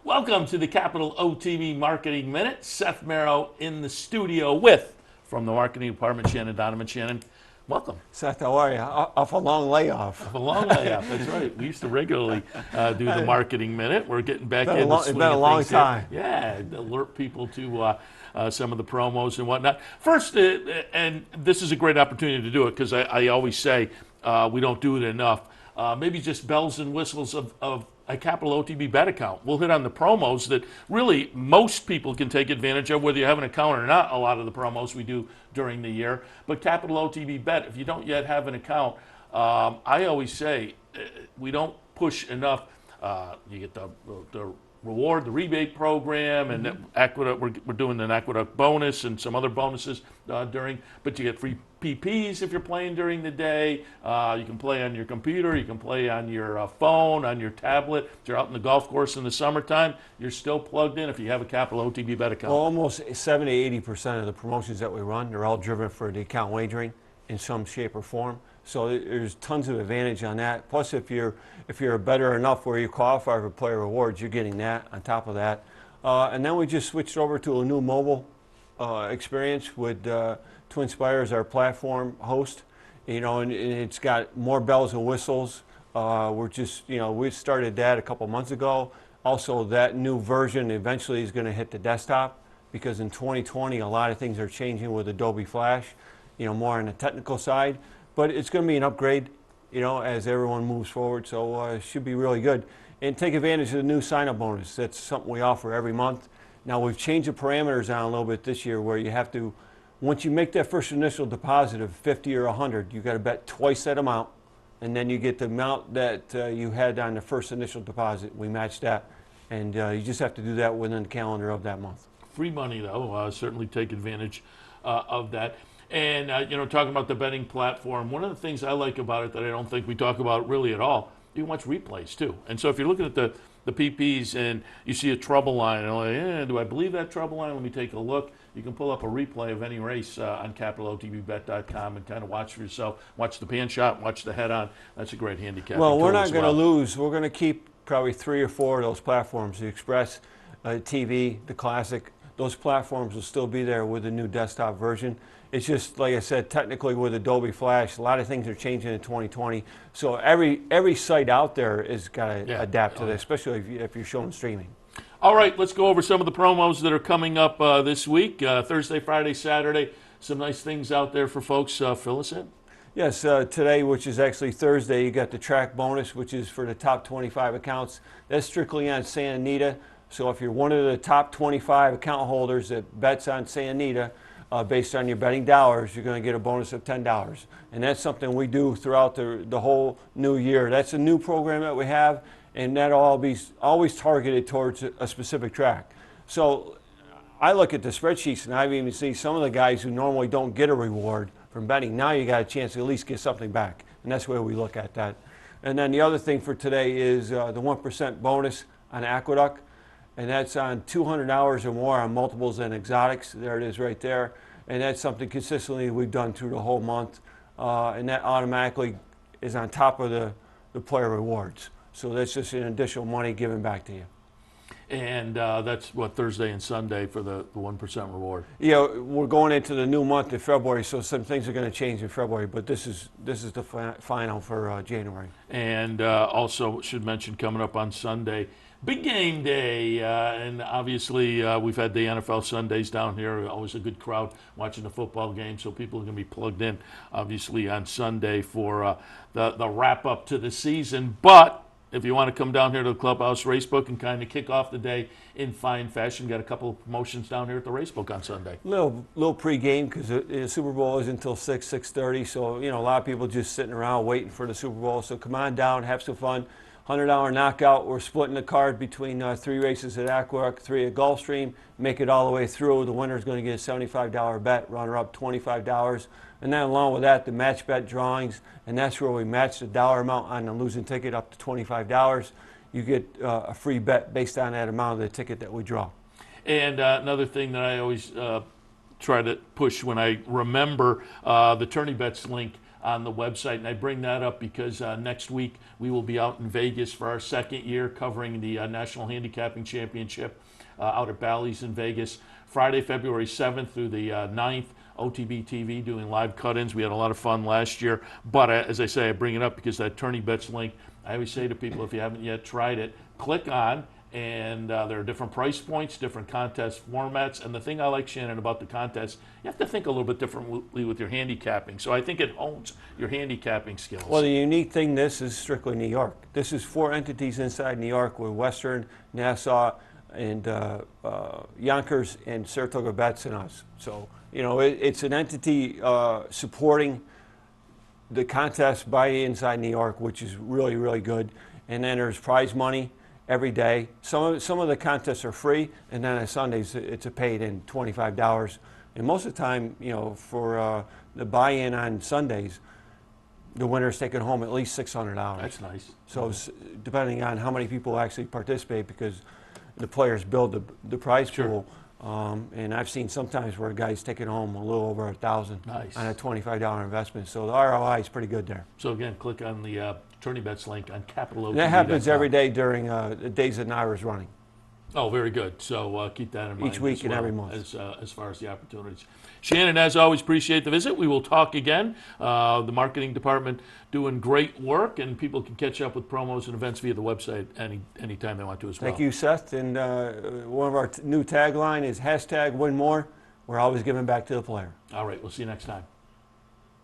Welcome to the Capital OTB Marketing Minute. Seth Merrow in the studio with, from the marketing department, Shannon Donovan. Shannon, welcome. Seth, how are you? Off a long layoff. A long layoff, that's right. We used to regularly do the Marketing Minute. We're getting back in the swing of things. It's been a long time. Yeah, alert people to some of the promos and whatnot. First, and this is a great opportunity to do it because I always say we don't do it enough. Maybe just bells and whistles of a Capital OTB Bet account. We'll hit on the promos that really most people can take advantage of, whether you have an account or not. A lot of the promos we do during the year. But Capital OTB Bet, if you don't yet have an account, I always say we don't push enough. You get the reward, the rebate program, and Aqueduct, we're doing an Aqueduct bonus and some other bonuses but you get free PPs if you're playing during the day. You can play on your computer, you can play on your phone, on your tablet. If you're out in the golf course in the summertime, you're still plugged in if you have a Capital OTB Bet account. Well, almost 70-80% of the promotions that we run, they're all driven for the account wagering in some shape or form. So there's tons of advantage on that. Plus, if you're better enough where you qualify for player rewards, you're getting that on top of that. And then we just switched over to a new mobile experience with TwinSpire as our platform host. And it's got more bells and whistles. We started that a couple months ago. Also, that new version eventually is going to hit the desktop because in 2020 a lot of things are changing with Adobe Flash. More on the technical side. But it's going to be an upgrade, as everyone moves forward. So it should be really good. And take advantage of the new sign-up bonus. That's something we offer every month. Now, we've changed the parameters on a little bit this year where you have to, once you make that first initial deposit of 50 or 100, you've got to bet twice that amount. And then you get the amount that you had on the first initial deposit. We match that. And you just have to do that within the calendar of that month. Free money, though. Certainly take advantage of that. And, talking about the betting platform, one of the things I like about it that I don't think we talk about really at all, you can watch replays too. And so if you're looking at the PPs and you see a trouble line, and you're like, do I believe that trouble line? Let me take a look. You can pull up a replay of any race on CapitalOTBBet.com and kind of watch for yourself. Watch the pan shot, watch the head on. That's a great handicap. Well, we're not going to lose. We're going to keep probably 3 or 4 of those platforms, the Express, TV, the Classic. Those platforms will still be there with the new desktop version. It's just, like I said, technically with Adobe Flash, a lot of things are changing in 2020. So every site out there is got to adapt to that, especially if you're showing streaming. All right, let's go over some of the promos that are coming up this week. Thursday, Friday, Saturday. Some nice things out there for folks. Fill us in. Yes, today, which is actually Thursday, you got the track bonus, which is for the top 25 accounts. That's strictly on Santa Anita. So if you're one of the top 25 account holders that bets on Santa Anita, based on your betting dollars, you're going to get a bonus of $10. And that's something we do throughout the whole new year. That's a new program that we have, and that'll all be always targeted towards a specific track. So I look at the spreadsheets, and I've even seen some of the guys who normally don't get a reward from betting. Now you got a chance to at least get something back, and that's where we look at that. And then the other thing for today is the 1% bonus on Aqueduct. And that's on $200 or more on multiples and exotics. There it is right there. And that's something consistently we've done through the whole month. And that automatically is on top of the player rewards. So that's just an additional money given back to you. And that's what, Thursday and Sunday for the 1% reward? Yeah, we're going into the new month in February, so some things are going to change in February, but this is the final for January. And also should mention coming up on Sunday, big game day, and obviously we've had the NFL Sundays down here. Always a good crowd watching the football game, so people are going to be plugged in, obviously, on Sunday for the wrap-up to the season. But if you want to come down here to the Clubhouse Racebook and kind of kick off the day in fine fashion, got a couple of promotions down here at the Racebook on Sunday. Little pre-game because the Super Bowl is until 6:30, so a lot of people just sitting around waiting for the Super Bowl. So come on down, have some fun. $100 knockout. We're splitting the card between 3 races at Aqueduct, 3 at Gulfstream. Make it all the way through. The winner is going to get a $75 bet, runner-up $25. And then along with that, the match bet drawings, and that's where we match the dollar amount on the losing ticket up to $25. You get a free bet based on that amount of the ticket that we draw. And another thing that I always try to push when I remember the Tourney Bets link on the website. And I bring that up because next week we will be out in Vegas for our second year covering the National Handicapping Championship out at Bally's in Vegas. Friday, February 7th through the 9th, OTB TV doing live cut-ins. We had a lot of fun last year. But as I say, I bring it up because that Tourney Bets link, I always say to people, if you haven't yet tried it, click on, and there are different price points, different contest formats. And the thing I like, Shannon, about the contest, you have to think a little bit differently with your handicapping. So I think it hones your handicapping skills. Well, the unique thing, this is strictly New York. This is 4 entities inside New York with Western, Nassau, and Yonkers, and Saratoga Bets, and us. So, you know, it's an entity supporting the contest by inside New York, which is really, really good. And then there's prize money every day. Some of the contests are free, and then on Sundays it's a paid-in $25. And most of the time, you know, for the buy-in on Sundays, the winner's taking home at least $600. That's nice. So depending on how many people actually participate, because the players build the prize pool. And I've seen sometimes where a guy's taking home a little over $1,000 Nice. on a $25 investment. So the ROI is pretty good there. So again, click on the Tourney Bets link on capitalotv.com. And that happens every day during the days that NYRA's running. Oh, very good. So keep that in mind. Each week as and well every month. As far as the opportunities. Shannon, as always, appreciate the visit. We will talk again. The marketing department doing great work, and people can catch up with promos and events via the website anytime they want to as well. Thank you, Seth. And one of our new tagline is #WinMore. We're always giving back to the player. All right, we'll see you next time.